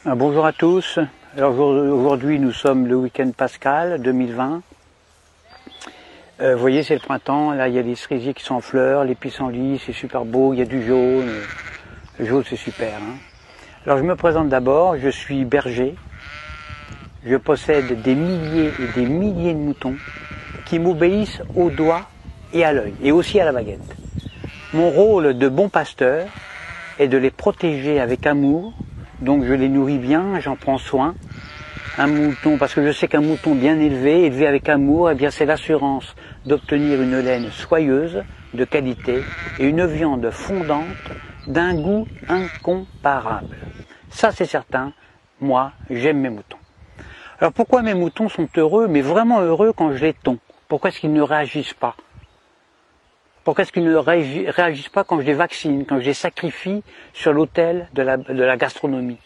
Bonjour à tous. Alors aujourd'hui nous sommes le week-end pascal 2020. Vous voyez, c'est le printemps, là il y a les cerisiers qui sont en fleurs, les pissenlits, c'est super beau, il y a du jaune. Le jaune c'est super. Alors je me présente d'abord, je suis berger. Je possède des milliers et des milliers de moutons qui m'obéissent au doigt et à l'œil, et aussi à la baguette. Mon rôle de bon pasteur est de les protéger avec amour, donc je les nourris bien, j'en prends soin. Un mouton, parce que je sais qu'un mouton bien élevé, élevé avec amour, eh bien c'est l'assurance d'obtenir une laine soyeuse, de qualité, et une viande fondante d'un goût incomparable. Ça c'est certain, moi j'aime mes moutons. Alors pourquoi mes moutons sont heureux, mais vraiment heureux quand je les tonds? Pourquoi est-ce qu'ils ne réagissent pas? Pourquoi est-ce qu'ils ne réagissent pas quand je les vaccine, quand je les sacrifie sur l'autel de la gastronomie?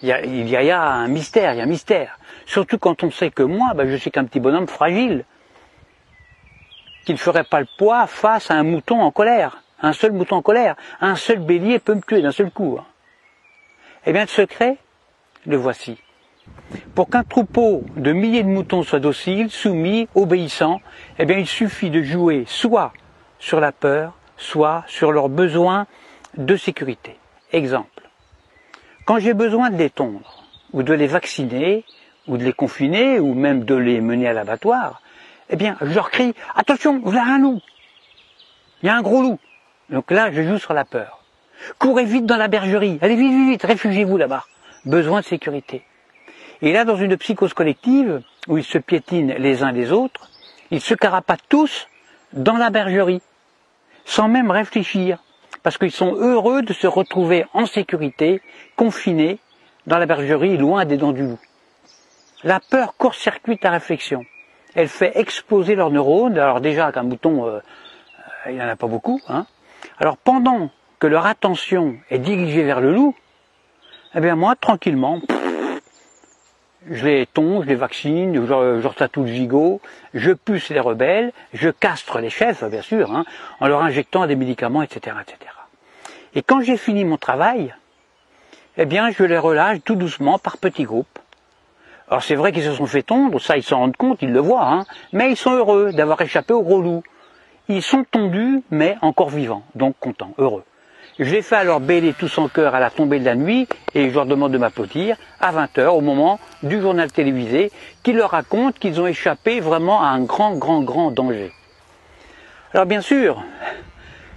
Il y a un mystère, il y a un mystère. Surtout quand on sait que moi, je suis qu'un petit bonhomme fragile, qui ne ferait pas le poids face à un mouton en colère, un seul mouton en colère. Un seul bélier peut me tuer d'un seul coup. Eh bien, le secret, le voici. Pour qu'un troupeau de milliers de moutons soit docile, soumis, obéissant, eh bien, il suffit de jouer soit sur la peur, soit sur leurs besoins de sécurité. Exemple. Quand j'ai besoin de les tondre, ou de les vacciner, ou de les confiner, ou même de les mener à l'abattoir, eh bien, je leur crie « Attention, vous avez un loup ! Il y a un gros loup !» Donc là, je joue sur la peur. « Courez vite dans la bergerie, allez vite, vite, vite, réfugiez-vous là-bas. » Besoin de sécurité. Et là, dans une psychose collective, où ils se piétinent les uns les autres, ils se carapatent tous dans la bergerie, sans même réfléchir, parce qu'ils sont heureux de se retrouver en sécurité, confinés dans la bergerie, loin des dents du loup. La peur court-circuite la réflexion. Elle fait exploser leurs neurones. Alors déjà, qu'un mouton, il n'y en a pas beaucoup. Alors pendant que leur attention est dirigée vers le loup, eh bien moi, tranquillement, je les tonds, je les vaccine, je leur tatoue le gigot, je puce les rebelles, je castre les chefs, bien sûr, en leur injectant des médicaments, etc., etc. Et quand j'ai fini mon travail, eh bien, je les relâche tout doucement par petits groupes. Alors c'est vrai qu'ils se sont fait tondre, ça ils s'en rendent compte, ils le voient, mais ils sont heureux d'avoir échappé au gros loup. Ils sont tondus, mais encore vivants, donc contents, heureux. Je les fais alors bêler tous en chœur à la tombée de la nuit et je leur demande de m'applaudir à 20 h au moment du journal télévisé qui leur raconte qu'ils ont échappé vraiment à un grand danger. Alors bien sûr,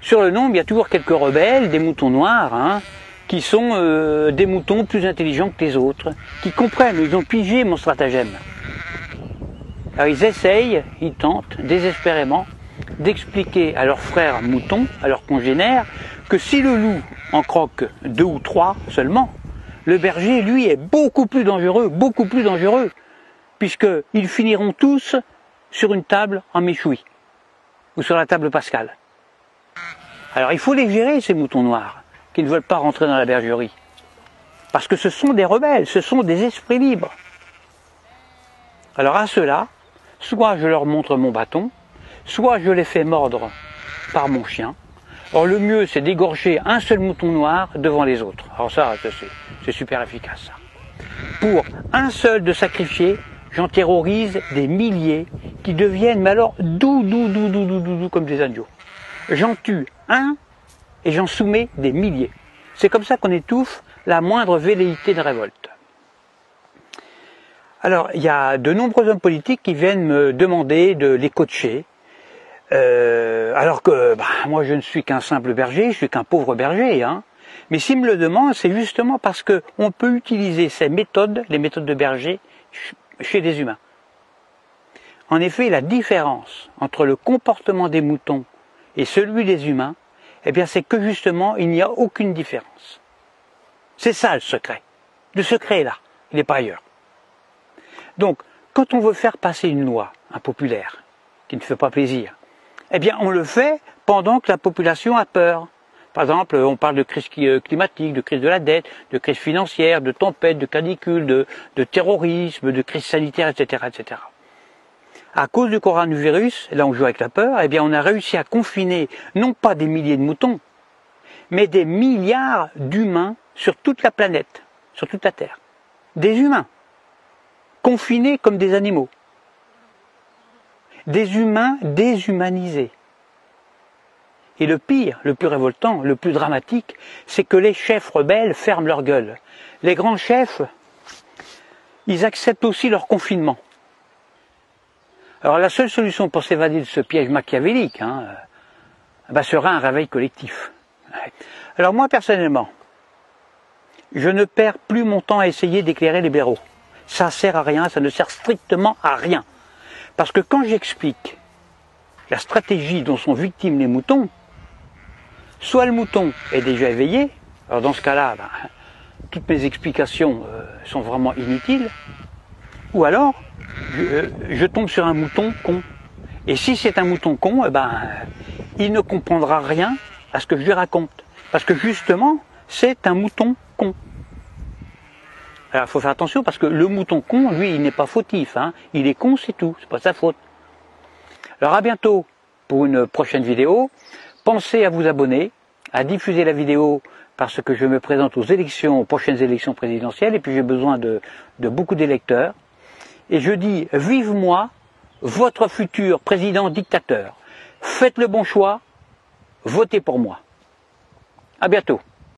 sur le nombre, il y a toujours quelques rebelles, des moutons noirs, qui sont des moutons plus intelligents que les autres, qui comprennent, ils ont pigé mon stratagème. Alors ils essayent, ils tentent désespérément d'expliquer à leurs frères moutons, à leurs congénères, que si le loup en croque 2 ou 3 seulement, le berger, lui, est beaucoup plus dangereux, puisqu'ils finiront tous sur une table en méchoui, ou sur la table pascale. Alors il faut les gérer, ces moutons noirs, qui ne veulent pas rentrer dans la bergerie. Parce que ce sont des rebelles, ce sont des esprits libres. Alors à ceux-là, soit je leur montre mon bâton, soit je les fais mordre par mon chien. Or le mieux, c'est d'égorger un seul mouton noir devant les autres. Alors ça c'est super efficace. Ça. Pour un seul de sacrifier, j'en terrorise des milliers qui deviennent, mais alors, doux comme des agneaux. J'en tue un et j'en soumets des milliers. C'est comme ça qu'on étouffe la moindre velléité de révolte. Alors, il y a de nombreux hommes politiques qui viennent me demander de les coacher, alors que moi je ne suis qu'un simple berger, je suis qu'un pauvre berger. Mais s'ils me le demandent, c'est justement parce qu'on peut utiliser ces méthodes, les méthodes de berger, chez des humains. En effet, la différence entre le comportement des moutons et celui des humains, eh bien c'est que justement, il n'y a aucune différence. C'est ça le secret. Le secret est là, il n'est pas ailleurs. Donc, quand on veut faire passer une loi impopulaire, qui ne fait pas plaisir, eh bien on le fait pendant que la population a peur. Par exemple, on parle de crise climatique, de crise de la dette, de crise financière, de tempête, de canicule, de terrorisme, de crise sanitaire, etc., etc. À cause du coronavirus, là on joue avec la peur, eh bien on a réussi à confiner non pas des milliers de moutons, mais des milliards d'humains sur toute la planète, sur toute la Terre. Des humains, confinés comme des animaux. Des humains déshumanisés. Et le pire, le plus révoltant, le plus dramatique, c'est que les chefs rebelles ferment leur gueule. Les grands chefs, ils acceptent aussi leur confinement. Alors la seule solution pour s'évader de ce piège machiavélique sera un réveil collectif. Alors moi personnellement, je ne perds plus mon temps à essayer d'éclairer les blaireaux. Ça sert à rien, ça ne sert strictement à rien. Parce que quand j'explique la stratégie dont sont victimes les moutons, soit le mouton est déjà éveillé, alors dans ce cas-là, toutes mes explications sont vraiment inutiles, ou alors je tombe sur un mouton con. Et si c'est un mouton con, il ne comprendra rien à ce que je lui raconte. Parce que justement, c'est un mouton con. Alors il faut faire attention parce que le mouton con, lui, il n'est pas fautif. Il est con, c'est tout, c'est pas sa faute. Alors à bientôt pour une prochaine vidéo. Pensez à vous abonner, à diffuser la vidéo parce que je me présente aux prochaines élections présidentielles, et puis j'ai besoin de beaucoup d'électeurs. Et je dis, vive moi, votre futur président dictateur. Faites le bon choix, votez pour moi. À bientôt.